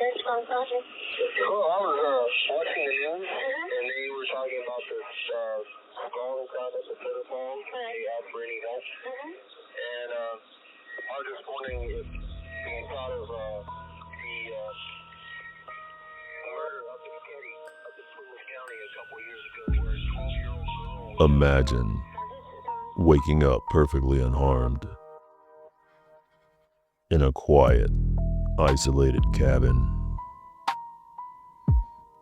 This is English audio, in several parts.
Well, I was watching the news, and they were talking about this skull they found at the foot of home. They asked for any help. And I was just wondering if you thought of the murder up in Keddie, up in Plymouth County a couple years ago, where a 12-year-old girl... Imagine waking up perfectly unharmed in a quiet, isolated cabin.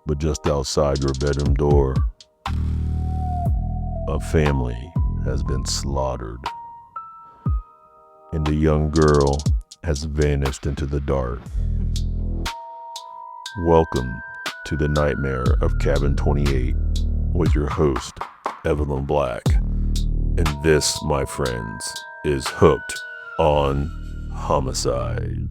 But just outside your bedroom door, a family has been slaughtered, and a young girl has vanished into the dark. Welcome to the nightmare of Cabin 28 with your host, Evelyn Black. And this, my friends, is Hooked on Homicide.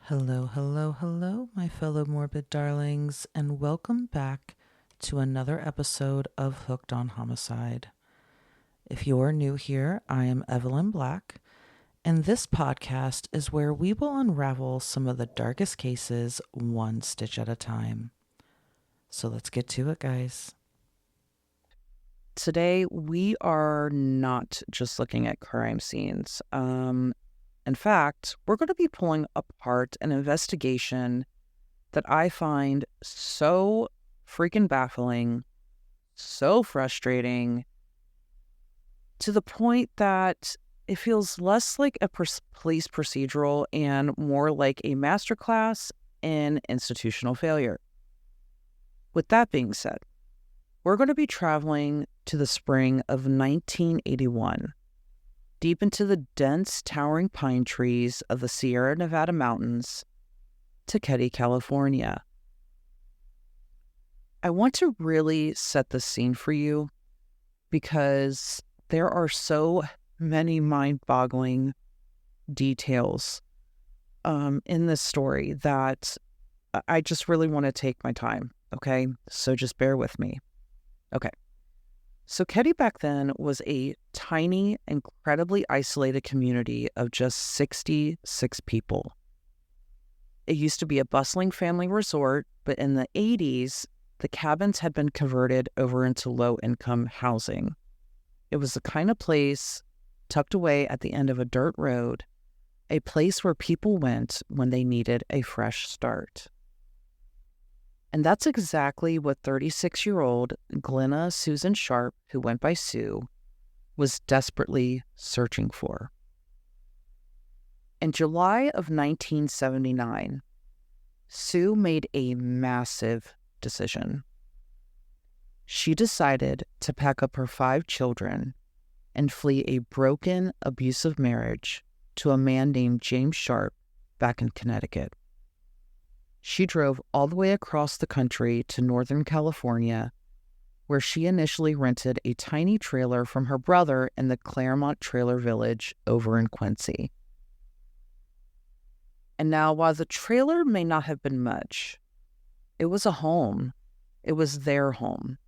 Hello, my fellow morbid darlings, and welcome back to another episode of Hooked on Homicide. If you're new here, I am Evelyn Black, and this podcast is where we will unravel some of the darkest cases one stitch at a time. So let's get to it, guys. Today, we are not just looking at crime scenes. In fact, we're going to be pulling apart an investigation that I find so freaking baffling, so frustrating, to the point that it feels less like a police procedural and more like a masterclass in institutional failure. With that being said, we're going to be traveling to the spring of 1981, deep into the dense, towering pine trees of the Sierra Nevada mountains, to Keddie, California. I want to really set the scene for you because there are so many mind-boggling details in this story that I just really want to take my time, okay? So just bear with me. Okay. So Keddie back then was a tiny, incredibly isolated community of just 66 people. It used to be a bustling family resort, but in the 80s, the cabins had been converted over into low-income housing. It was the kind of place tucked away at the end of a dirt road, a place where people went when they needed a fresh start. And that's exactly what 36-year-old Glenna Susan Sharp, who went by Sue, was desperately searching for. In July of 1979, Sue made a massive decision. She decided to pack up her 5 children and flee a broken, abusive marriage to a man named James Sharp back in Connecticut. She drove all the way across the country to Northern California, where she initially rented a tiny trailer from her brother in the Claremont Trailer Village over in Quincy. And now, while the trailer may not have been much, it was a home. It was their home.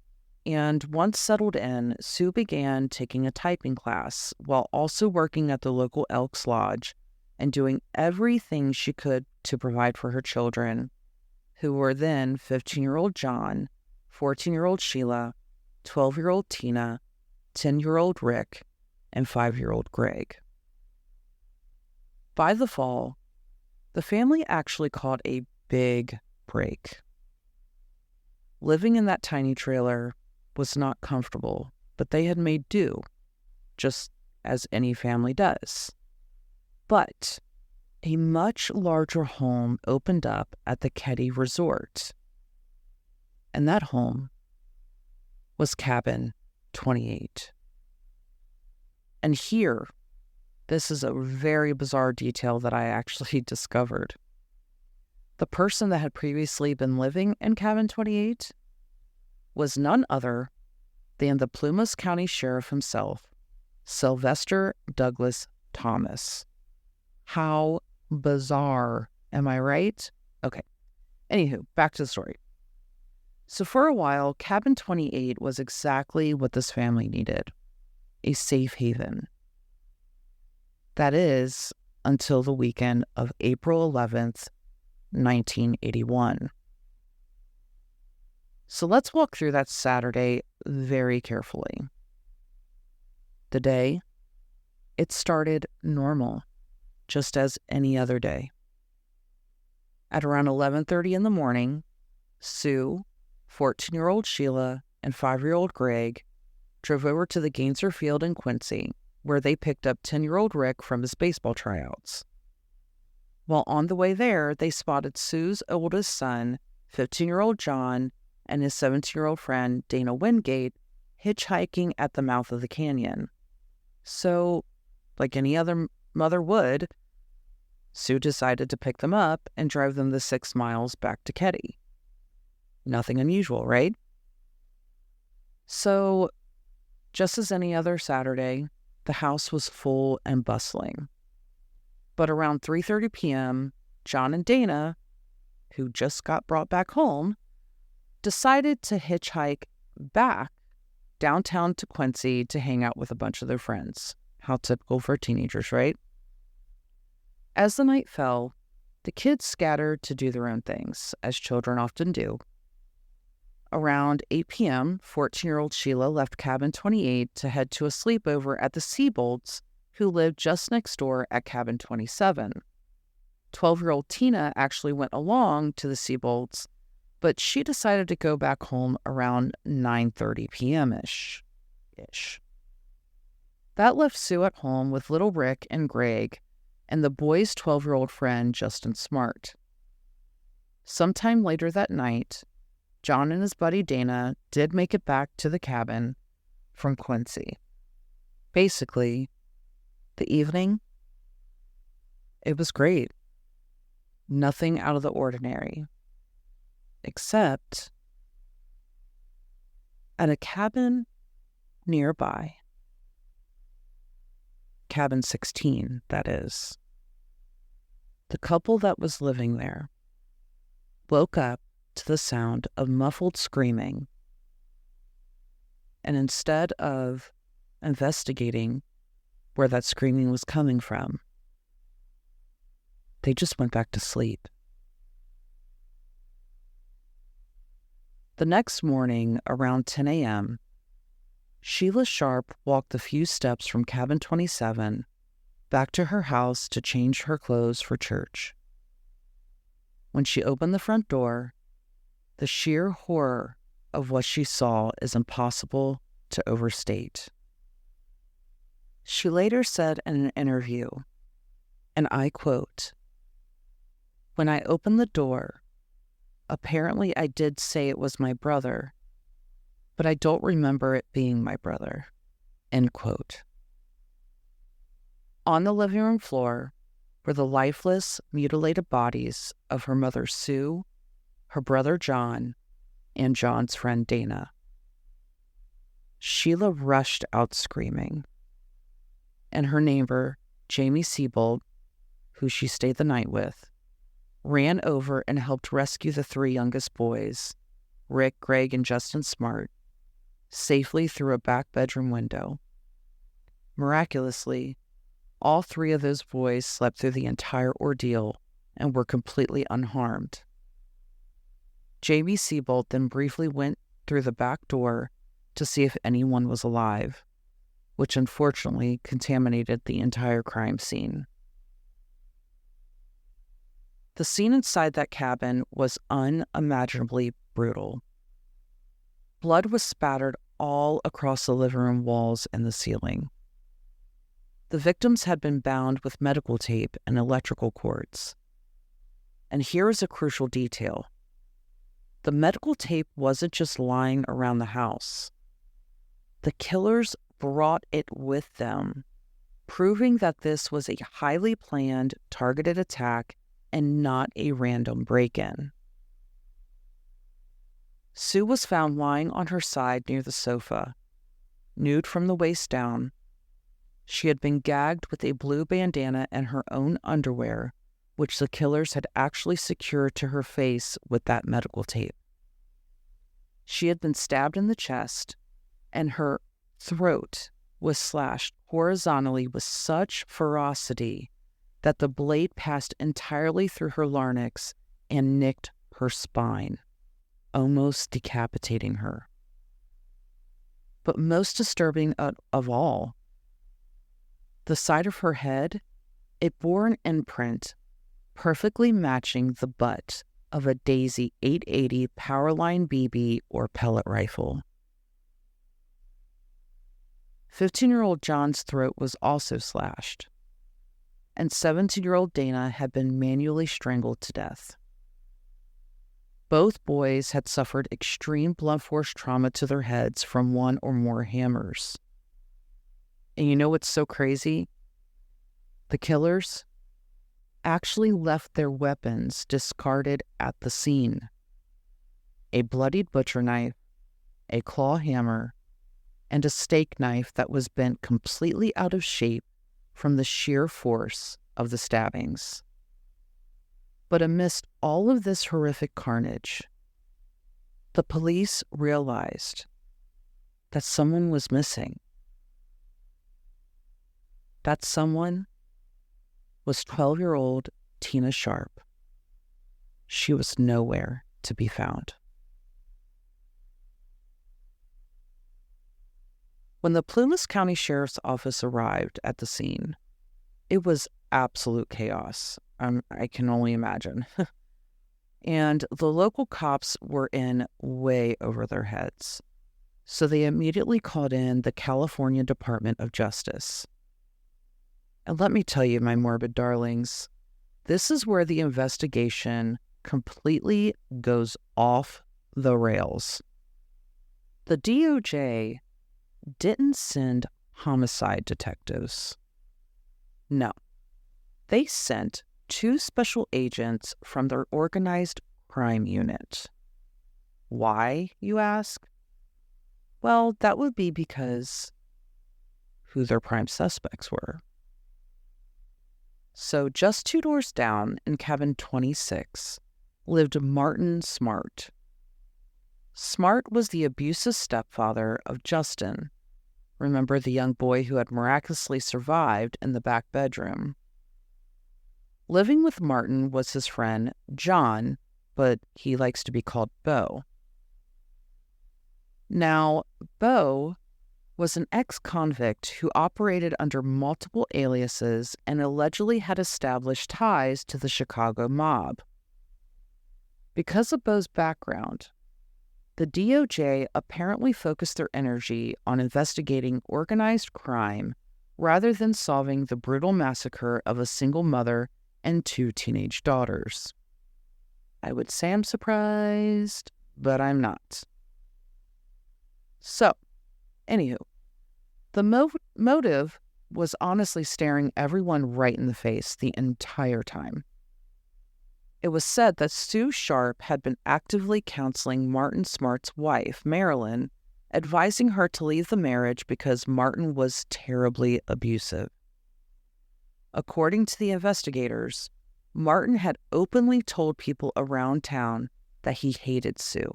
And once settled in, Sue began taking a typing class while also working at the local Elks Lodge and doing everything she could to provide for her children, who were then 15-year-old John, 14-year-old Sheila, 12-year-old Tina, 10-year-old Rick, and 5-year-old Greg. By the fall, the family actually caught a big break. Living in that tiny trailer was not comfortable, but they had made do, just as any family does. But a much larger home opened up at the Keddie Resort. And that home was Cabin 28. And here, this is a very bizarre detail that I actually discovered. The person that had previously been living in Cabin 28 was none other than the Plumas County Sheriff himself, Sylvester Douglas Thomas. How bizarre, am I right? Okay. Anywho, back to the story. So for a while, Cabin 28 was exactly what this family needed, a safe haven. That is, until the weekend of April 11th, 1981. So let's walk through that Saturday very carefully. The day, it started normal, just as any other day. At around 11:30 in the morning, Sue, 14-year-old Sheila, and 5-year-old Greg drove over to the Gainser Field in Quincy, where they picked up 10-year-old Rick from his baseball tryouts. While on the way there, they spotted Sue's oldest son, 15-year-old John, and his 17-year-old friend, Dana Wingate, hitchhiking at the mouth of the canyon. So, like any other mother would, Sue decided to pick them up and drive them the 6 miles back to Keddie. Nothing unusual, right? So, just as any other Saturday, the house was full and bustling. But around 3:30 p.m., John and Dana, who just got brought back home, decided to hitchhike back downtown to Quincy to hang out with a bunch of their friends. How typical for teenagers, right? As the night fell, the kids scattered to do their own things, as children often do. Around 8 p.m., 14-year-old Sheila left Cabin 28 to head to a sleepover at the Seabolds, who lived just next door at Cabin 27. 12-year-old Tina actually went along to the Seabolds, but she decided to go back home around 9:30 p.m.-ish. That left Sue at home with little Rick and Greg and the boy's 12-year-old friend, Justin Smart. Sometime later that night, John and his buddy Dana did make it back to the cabin from Quincy. Basically, the evening, it was great. Nothing out of the ordinary. Except at a cabin nearby, Cabin 16, that is, the couple that was living there woke up to the sound of muffled screaming, and instead of investigating where that screaming was coming from, they just went back to sleep. The next morning, around 10 a.m., Sheila Sharp walked the few steps from Cabin 27 back to her house to change her clothes for church. When she opened the front door, the sheer horror of what she saw is impossible to overstate. She later said in an interview, and I quote, "When I opened the door, apparently I did say it was my brother, but I don't remember it being my brother." End quote. On the living room floor were the lifeless, mutilated bodies of her mother Sue, her brother John, and John's friend Dana. Sheila rushed out screaming, and her neighbor, Jamie Siebold, who she stayed the night with, ran over and helped rescue the 3 youngest boys, Rick, Greg, and Justin Smart, safely through a back bedroom window. Miraculously, all 3 of those boys slept through the entire ordeal and were completely unharmed. Jamie Siebold then briefly went through the back door to see if anyone was alive, which unfortunately contaminated the entire crime scene. The scene inside that cabin was unimaginably brutal. Blood was spattered all across the living room walls and the ceiling. The victims had been bound with medical tape and electrical cords. And here is a crucial detail. The medical tape wasn't just lying around the house. The killers brought it with them, proving that this was a highly planned, targeted attack and not a random break-in. Sue was found lying on her side near the sofa, nude from the waist down. She had been gagged with a blue bandana and her own underwear, which the killers had actually secured to her face with that medical tape. She had been stabbed in the chest, and her throat was slashed horizontally with such ferocity that the blade passed entirely through her larynx and nicked her spine, almost decapitating her. But most disturbing of all, the side of her head, it bore an imprint perfectly matching the butt of a Daisy 880 Powerline BB or pellet rifle. 15-year-old John's throat was also slashed, and 17-year-old Dana had been manually strangled to death. Both boys had suffered extreme blunt force trauma to their heads from one or more hammers. And you know what's so crazy? The killers actually left their weapons discarded at the scene. A bloodied butcher knife, a claw hammer, and a steak knife that was bent completely out of shape from the sheer force of the stabbings. But amidst all of this horrific carnage, the police realized that someone was missing. That someone was 12-year-old Tina Sharp. She was nowhere to be found. When the Plumas County Sheriff's Office arrived at the scene, it was absolute chaos. I can only imagine. And the local cops were in way over their heads. So they immediately called in the California Department of Justice. And let me tell you, my morbid darlings, this is where the investigation completely goes off the rails. The DOJ didn't send homicide detectives. No. They sent 2 special agents from their organized crime unit. Why, you ask? Well, that would be because who their prime suspects were. So just 2 doors down in cabin 26 lived Martin Smart. Smart was the abusive stepfather of Justin. Remember the young boy who had miraculously survived in the back bedroom? Living with Martin was his friend John, but he likes to be called Beau. Now, Beau was an ex-convict who operated under multiple aliases and allegedly had established ties to the Chicago mob. Because of Beau's background, the DOJ apparently focused their energy on investigating organized crime rather than solving the brutal massacre of a single mother and 2 teenage daughters. I would say I'm surprised, but I'm not. So, anywho, the motive was honestly staring everyone right in the face the entire time. It was said that Sue Sharp had been actively counseling Martin Smart's wife, Marilyn, advising her to leave the marriage because Martin was terribly abusive. According to the investigators, Martin had openly told people around town that he hated Sue.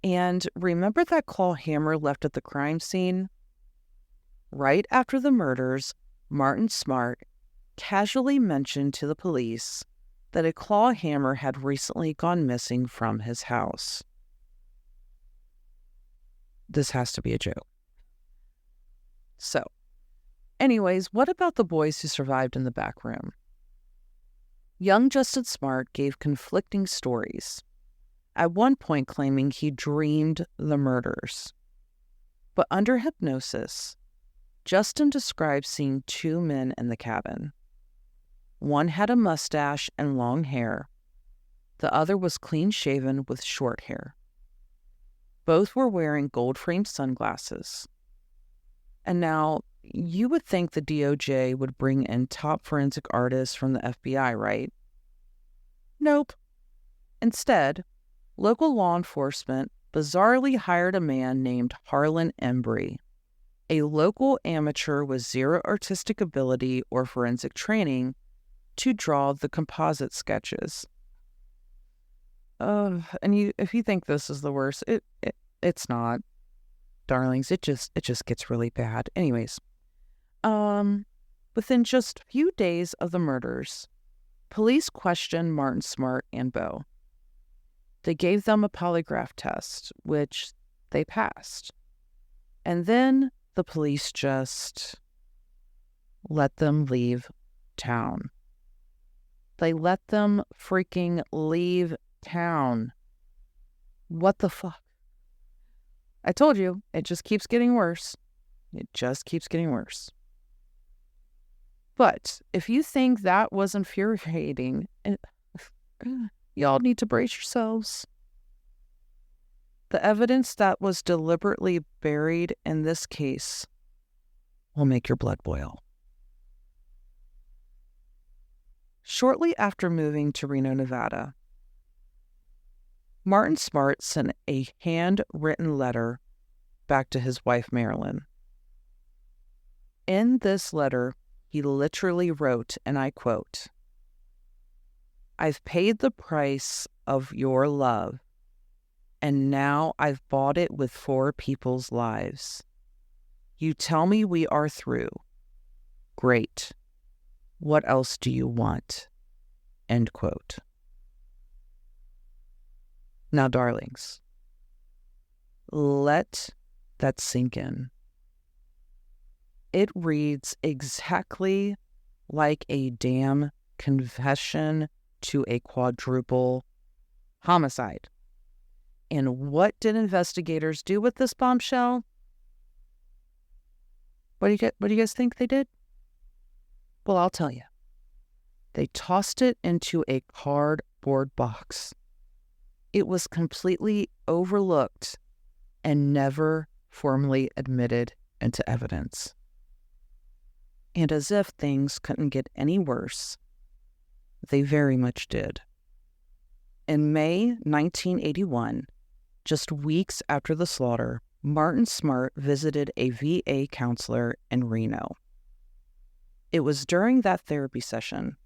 And remember that claw hammer left at the crime scene? Right after the murders, Martin Smart casually mentioned to the police that a claw hammer had recently gone missing from his house. This has to be a joke. So, anyways, what about the boys who survived in the back room? Young Justin Smart gave conflicting stories, at one point claiming he dreamed the murders. But under hypnosis, Justin described seeing 2 men in the cabin. One had a mustache and long hair. The other was clean-shaven with short hair. Both were wearing gold-framed sunglasses. And now, you would think the DOJ would bring in top forensic artists from the FBI, right? Nope. Instead, local law enforcement bizarrely hired a man named Harlan Embry, a local amateur with 0 artistic ability or forensic training, to draw the composite sketches. And if you think this is the worst, it's not, darlings. It just gets really bad. Anyways, Within just a few days of the murders, police questioned Martin Smart and Beau. They gave them a polygraph test, which they passed. And then the police just let them leave town. They let them freaking leave town. What the fuck? I told you, it just keeps getting worse. It just keeps getting worse. But if you think that was infuriating, y'all need to brace yourselves. The evidence that was deliberately buried in this case will make your blood boil. Shortly after moving to Reno, Nevada, Martin Smart sent a handwritten letter back to his wife, Marilyn. In this letter, he literally wrote, and I quote, "I've paid the price of your love, and now I've bought it with 4 people's lives. You tell me we are through. Great. What else do you want?" End quote. Now, darlings, let that sink in. It reads exactly like a damn confession to a quadruple homicide. And what did investigators do with this bombshell? What do you guys think they did? Well, I'll tell you. They tossed it into a cardboard box. It was completely overlooked and never formally admitted into evidence. And as if things couldn't get any worse, they very much did. In May 1981, just weeks after the slaughter, Martin Smart visited a VA counselor in Reno. It was during that therapy session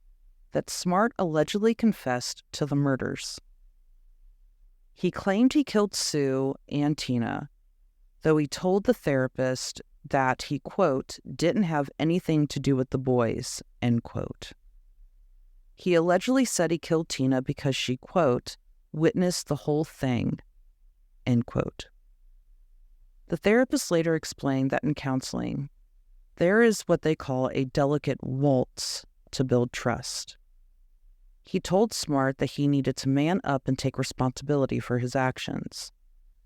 that Smart allegedly confessed to the murders. He claimed he killed Sue and Tina, though he told the therapist that he, quote, didn't have anything to do with the boys, end quote. He allegedly said he killed Tina because she, quote, witnessed the whole thing, end quote. The therapist later explained that in counseling, there is what they call a delicate waltz to build trust. He told Smart that he needed to man up and take responsibility for his actions,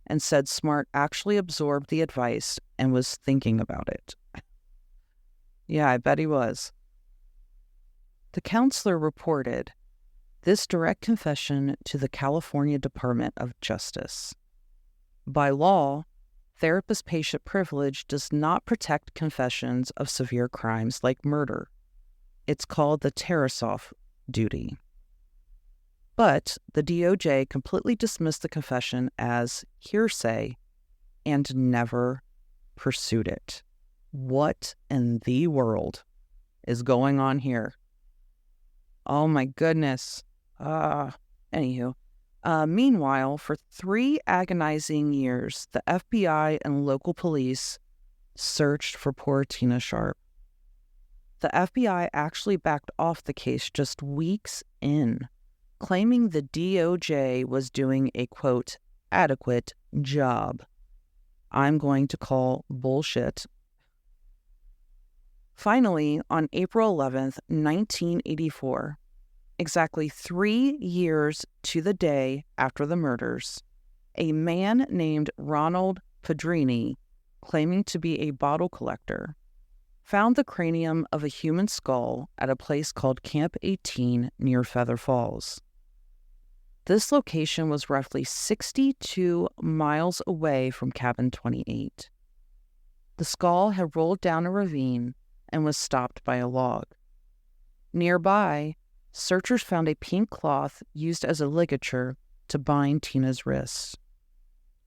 and said Smart actually absorbed the advice and was thinking about it. Yeah, I bet he was. The counselor reported this direct confession to the California Department of Justice. By law, therapist-patient privilege does not protect confessions of severe crimes like murder. It's called the Tarasoff duty. But the DOJ completely dismissed the confession as hearsay and never pursued it. What in the world is going on here? Oh my goodness. Anywho. Meanwhile, for 3 agonizing years, the FBI and local police searched for poor Tina Sharp. The FBI actually backed off the case just weeks in, claiming the DOJ was doing a, quote, adequate job. I'm going to call bullshit. Finally, on April 11th, 1984, exactly 3 years to the day after the murders, a man named Ronald Pedrini, claiming to be a bottle collector, found the cranium of a human skull at a place called Camp 18 near Feather Falls. This location was roughly 62 miles away from Cabin 28. The skull had rolled down a ravine and was stopped by a log. Nearby, searchers found a pink cloth used as a ligature to bind Tina's wrists.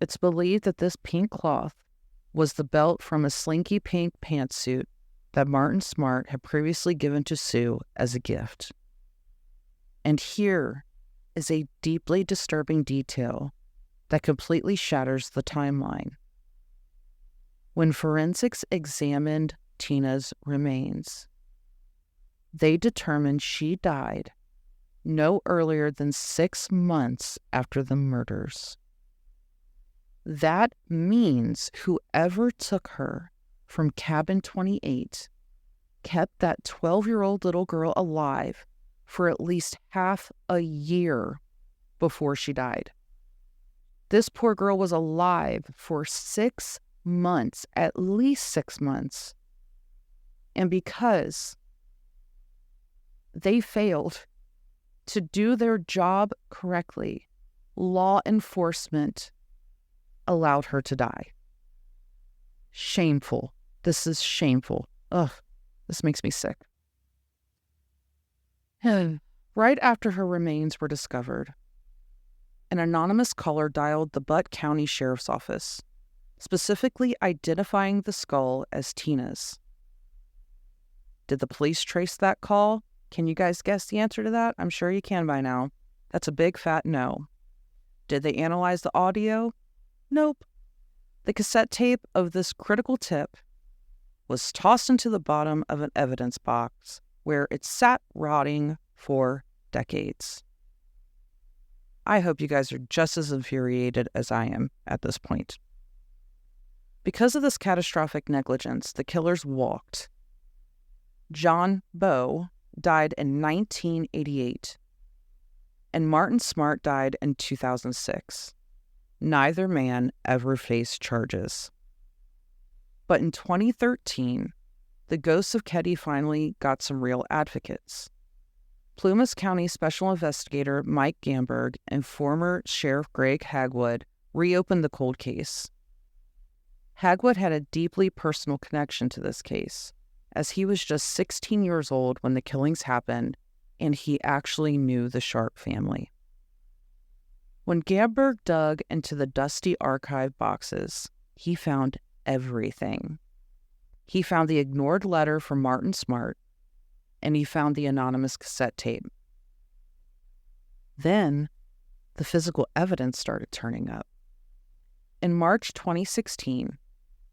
It's believed that this pink cloth was the belt from a slinky pink pantsuit that Martin Smart had previously given to Sue as a gift. And here is a deeply disturbing detail that completely shatters the timeline. When forensics examined Tina's remains, they determined she died no earlier than 6 months after the murders. That means whoever took her from cabin 28 kept that 12-year-old little girl alive for at least half a year before she died. This poor girl was alive for 6 months, at least 6 months. And because they failed to do their job correctly, law enforcement allowed her to die. Shameful. This is shameful. Ugh, this makes me sick. Right after her remains were discovered, an anonymous caller dialed the Butte County Sheriff's Office, specifically identifying the skull as Tina's. Did the police trace that call? Can you guys guess the answer to that? I'm sure you can by now. That's a big fat no. Did they analyze the audio? Nope. The cassette tape of this critical tip was tossed into the bottom of an evidence box where it sat rotting for decades. I hope you guys are just as infuriated as I am at this point. Because of this catastrophic negligence, the killers walked. John Bowe died in 1988, and Martin Smart died in 2006. Neither man ever faced charges. But in 2013, the ghosts of Keddie finally got some real advocates. Plumas County Special Investigator Mike Gamberg and former Sheriff Greg Hagwood reopened the cold case. Hagwood had a deeply personal connection to this case, as he was just 16 years old when the killings happened, and he actually knew the Sharp family. When Gamberg dug into the dusty archive boxes, he found everything. He found the ignored letter from Martin Smart, and he found the anonymous cassette tape. Then, the physical evidence started turning up. In March 2016,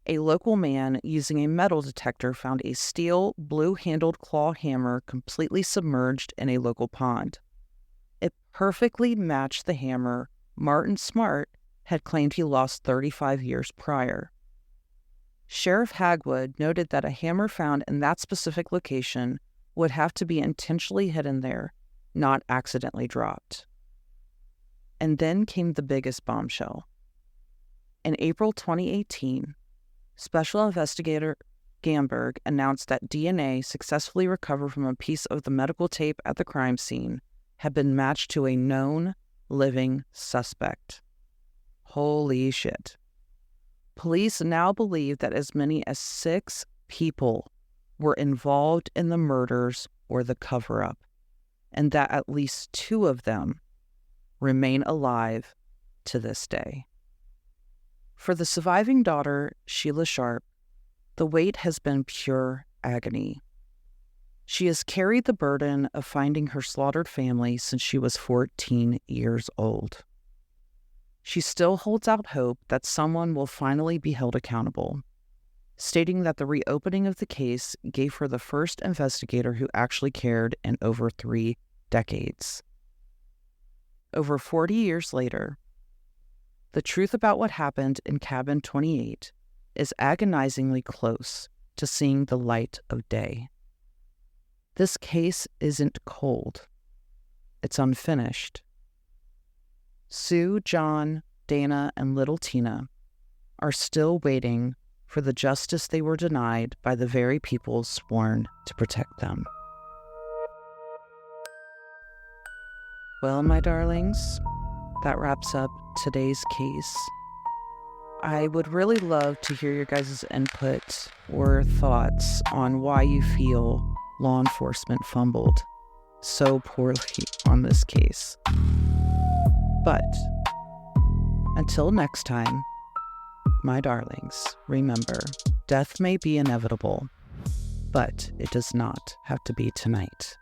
a local man using a metal detector found a steel, blue-handled claw hammer completely submerged in a local pond. It perfectly matched the hammer Martin Smart had claimed he lost 35 years prior. Sheriff Hagwood noted that a hammer found in that specific location would have to be intentionally hidden there, not accidentally dropped. And then came the biggest bombshell. In April 2018, Special Investigator Gamberg announced that DNA successfully recovered from a piece of the medical tape at the crime scene had been matched to a known living suspect. Holy shit. Police now believe that as many as 6 people were involved in the murders or the cover-up, and that at least 2 of them remain alive to this day. For the surviving daughter, Sheila Sharp, the wait has been pure agony. She has carried the burden of finding her slaughtered family since she was 14 years old. She still holds out hope that someone will finally be held accountable, stating that the reopening of the case gave her the first investigator who actually cared in over 3 decades. Over 40 years later, the truth about what happened in Cabin 28 is agonizingly close to seeing the light of day. This case isn't cold. It's unfinished. Sue, John, Dana, and little Tina are still waiting for the justice they were denied by the very people sworn to protect them. Well, my darlings, that wraps up today's case. I would really love to hear your guys' input or thoughts on why you feel law enforcement fumbled so poorly on this case. But until next time, my darlings, remember, death may be inevitable, but it does not have to be tonight.